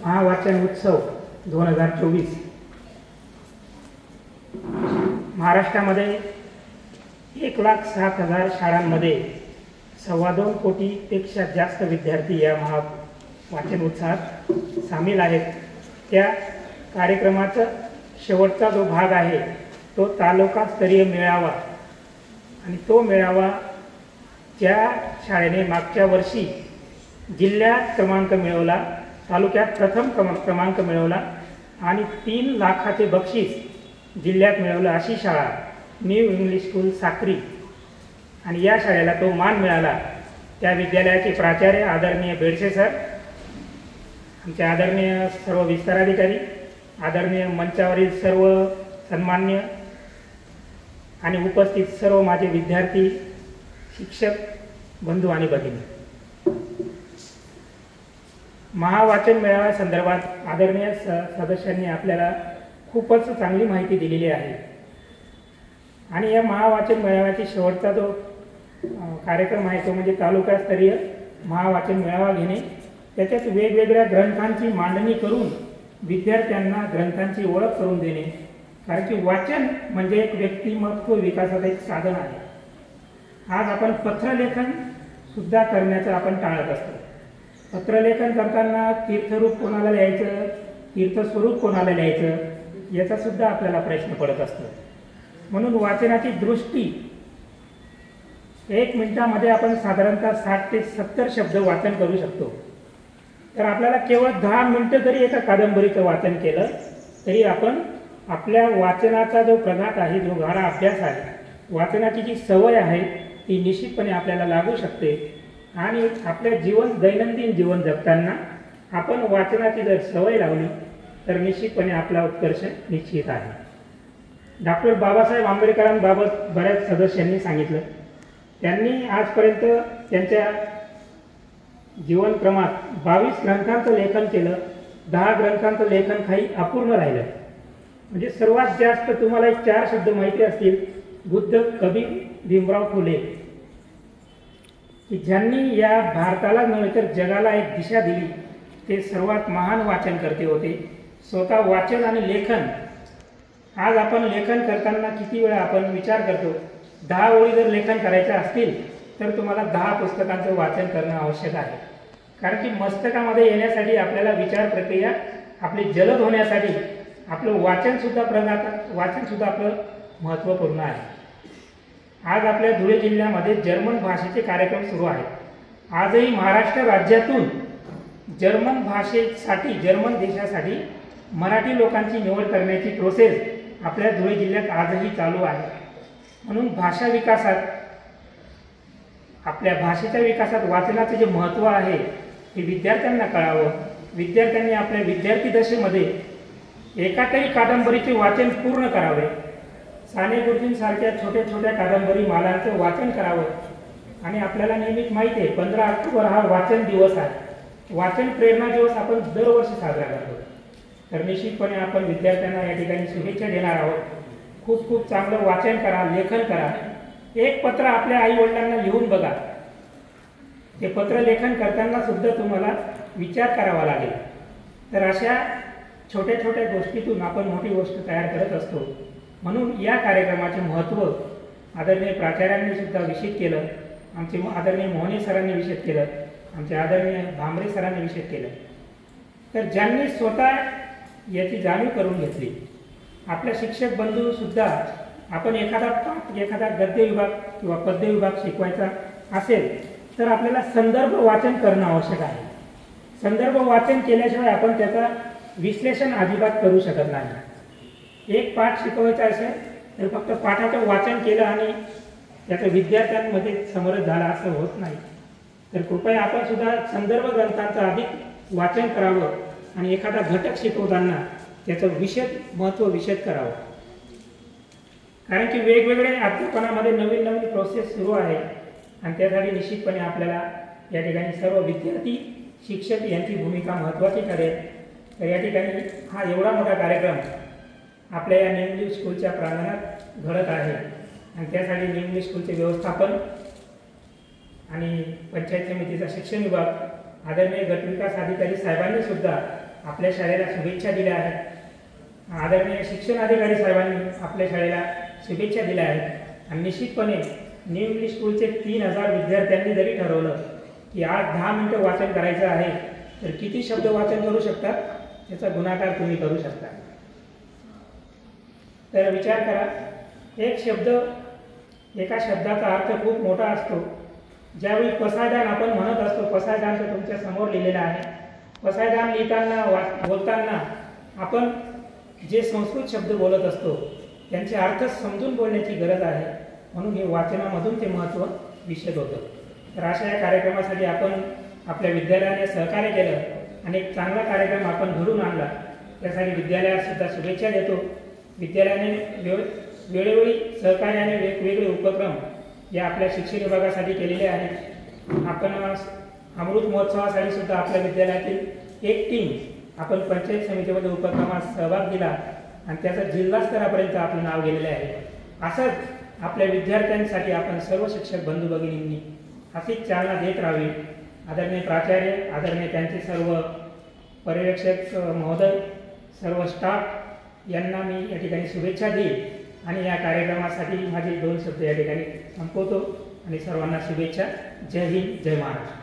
महावाचन उत्सव 2024 महाराष्ट्रामध्ये 1,07,000 शाळांमध्ये 2.25 कोटीपेक्षा जास्त विद्यार्थी या महावाचन उत्सवात सामील आहेत। त्या कार्यक्रमाचा शेवटचा जो भाग आहे तो तालुकास्तरीय मेळावा आणि तो मेळावा ज्या शाळेने मागच्या वर्षी जिल्ह्यात क्रमांक मिळवला, तालुक्यात प्रथम क्रमांक मिळवला आणि 3 लाखाचे बक्षीस जिल्ह्यात मिळवलं अशी शाळा न्यू इंग्लिश स्कूल साक्री आणि या शाळेला तो मान मिळाला। त्या विद्यालयाचे प्राचार्य आदरणीय बेडसे सर, आमचे आदरणीय सर्व विस्ताराधिकारी, आदरणीय मंचावरील सर्व सन्मान्य आणि उपस्थित सर्व माझे विद्यार्थी, शिक्षक बंधू आणि भगिनी, महावाचन मेळाव्या संदर्भात आदरणीय सदस्यांनी आपल्याला खूपच चांगली माहिती दिलेली आहे आणि या महावाचन मेळाव्याची शेवटचा जो कार्यक्रम आहे तो म्हणजे तालुकास्तरीय महावाचन मेळावा घेणे। त्याच्यात वेगवेगळ्या ग्रंथांची मांडणी करून विद्यार्थ्यांना ग्रंथांची ओळख करून देणे, कारण की वाचन म्हणजे एक व्यक्तिमत्व विकासाचं एक साधन आहे। आज आपण पत्रलेखन सुद्धा करण्याचं आपण टाळत असतो। पत्रलेखन करताना तीर्थरूप कोणाला लिहायचं, तीर्थस्वरूप कोणाला लिहायचं याचा सुद्धा आपल्याला प्रश्न पडत असतो। म्हणून वाचनाची दृष्टी 1 मिनिटामध्ये आपण साधारणतः 60 ते 70 शब्द वाचन करू शकतो। तर आपल्याला केवळ 10 मिनिटं जरी एका कादंबरीचं वाचन केलं तरी आपण आपल्या वाचनाचा जो प्रघात आहे, जो गाढा अभ्यास आहे, वाचनाची जी सवय आहे ती निश्चितपणे आपल्याला लागू शकते आणि आपल्या दैनंदिन जीवन जगताना आपण वाचनाची जर सवय लावली तर निश्चितपणे आपला उत्कर्ष निश्चित आहे। डॉक्टर बाबासाहेब आंबेडकरांबाबत बऱ्याच सदस्यांनी सांगितलं। त्यांनी आजपर्यंत त्यांच्या जीवनक्रमात 22 ग्रंथांचं लेखन केलं, 10 ग्रंथांचं लेखन काही अपूर्ण राहिलं। म्हणजे सर्वात जास्त तुम्हाला 4 शब्द माहिती असतील, बुद्ध, कबीर, भीमराव फुले, की ज्यांनी या भारताला नव्हे तर जगाला एक दिशा दिली। ते सर्वात महान वाचनकर्ते होते। स्वतः वाचन आणि लेखन, आज आपण लेखन करताना किती वेळा आपण विचार करतो, 10 ओळी जर लेखन करायचे असतील तर तुम्हाला 10 पुस्तकांचं वाचन करणं आवश्यक आहे, कारण की मस्तकामध्ये येण्यासाठी आपल्याला विचार प्रक्रिया आपली जलद होण्यासाठी आपलं वाचनसुद्धा आपलं महत्त्वपूर्ण आहे। आज आपल्या धुळे जिल्ह्यामध्ये जर्मन भाषेचे कार्यक्रम सुरू आहेत। आजही महाराष्ट्र राज्यातून जर्मन भाषेसाठी, जर्मन देशासाठी मराठी लोकांची निवड करण्याची प्रोसेस आपल्या धुळे जिल्ह्यात आजही चालू आहे। म्हणून भाषा विकासात, आपल्या भाषेच्या विकासात वाचनाचे जे महत्त्व आहे हे विद्यार्थ्यांना कळावं। विद्यार्थ्यांनी आपल्या विद्यार्थी दशेमध्ये एका तरी कादंबरीचे वाचन पूर्ण करावे। साने गुरुजींसारख्या छोट्या छोट्या कादंबरी मालांचं वाचन करावं। आणि आपल्याला नेहमीच माहिती आहे 15 ऑक्टोबर हा वाचन दिवस आहे। वाचन प्रेरणा दिवस आपण दरवर्षी साजरा करतो। तर निश्चितपणे आपण विद्यार्थ्यांना या ठिकाणी शुभेच्छा देणार आहोत। खूप खूप चांगलं वाचन करा, लेखन करा। एक पत्र आपल्या आई वडिलांना लिहून बघा। ते पत्र लेखन करताना सुद्धा तुम्हाला विचार करावा लागेल। तर अशा छोट्या छोट्या गोष्टीतून आपण मोठी गोष्ट तयार करत असतो। म्हणून या कार्यक्रमाचे महत्त्व आदरणीय प्राचार्यांनी सुद्धा विषद केलं, आमचे आदरणीय मोहने सरांनी विषद केलं, आमचे आदरणीय भांबरे सरांनी विषद केलं। तर ज्यांनी स्वतः याची जाणीव करून घेतली, आपल्या शिक्षक बंधूसुद्धा, आपण एखादा गद्य विभाग किंवा पद्य विभाग शिकवायचा असेल तर आपल्याला संदर्भ वाचन करणं आवश्यक आहे। संदर्भ वाचन केल्याशिवाय आपण त्याचा विश्लेषण अजिबात करू शकत नाही। एक पाठ शिकवायचा असेल तर फक्त पाठाचं वाचन केलं आणि त्याचं विद्यार्थ्यांमध्ये समरस झाला असं होत नाही। तर कृपया आपण सुद्धा संदर्भ ग्रंथांचं अधिक वाचन करावं आणि एखादा घटक शिकवताना त्याचं महत्त्व विशद करावं, कारण की वेगवेगळ्या अध्यापनामध्ये नवीन नवीन प्रोसेस सुरू आहे आणि त्यासाठी निश्चितपणे आपल्याला या ठिकाणी सर्व विद्यार्थी, शिक्षक यांची भूमिका महत्त्वाची ठरेल। तर या ठिकाणी हा एवढा मोठा कार्यक्रम आपल्या या न्यू इंग्लिश स्कूलच्या प्रांगणात घडत आहे आणि त्यासाठी न्यू इंग्लिश स्कूलचे व्यवस्थापन आणि पंचायत समितीचा शिक्षण विभाग, आदरणीय गटविकास अधिकारी साहेबांनी सुद्धा आपल्या शाळेला शुभेच्छा दिल्या आहेत। आदरणीय शिक्षण अधिकारी साहेबांनी आपल्या शाळेला शुभेच्छा दिल्या आहेत आणि निश्चितपणे न्यू इंग्लिश स्कूलचे 3000 विद्यार्थ्यांनी जरी ठरवलं की आज 10 मिनिटं वाचन करायचं आहे तर किती शब्द वाचन करू शकतात त्याचा गुणाकार तुम्ही करू शकता। तर विचार करा, एक शब्द, एका शब्दाचा अर्थ खूप मोठा असतो। ज्यावेळी पसायदान आपण म्हणत असतो, पसायदान तर तुमच्या समोर लिहिलेलं आहे। पसायदान लिहिताना बोलताना आपण जे संस्कृत शब्द बोलत असतो त्यांचे अर्थ समजून बोलण्याची गरज आहे, म्हणून हे वाचनामधून ते महत्त्व विशद होतं। तर अशा या कार्यक्रमासाठी आपण आपल्या विद्यालयाने सहकार्य केलं आणि एक चांगला कार्यक्रम आपण घडून आणला, त्यासाठी विद्यालयास सुद्धा शुभेच्छा देतो। विद्यालयाने वेळोवेळी सहकार्याने वेगवेगळे उपक्रम या आपल्या शिक्षण विभागासाठी केलेले आहेत। आपण अमृत महोत्सवासाठी सुद्धा आपल्या विद्यालयातील एक टीम आपण पंचायत समितीमध्ये उपक्रमात सहभाग दिला आणि त्याचा जिल्हा स्तरापर्यंत आपलं नाव गेलेलं आहे। असंच आपल्या विद्यार्थ्यांसाठी आपण सर्व शिक्षक बंधू भगिनींनी अशीच चालना देत राहावी। आदरणीय प्राचार्य, आदरणीय त्यांचे सर्व पर्यवेक्षक महोदय, सर्व स्टाफ यांना मी या ठिकाणी शुभेच्छा देईन आणि या कार्यक्रमासाठी माझे 2 शब्द या ठिकाणी संपवतो आणि सर्वांना शुभेच्छा। जय हिंद, जय महाराष्ट्र।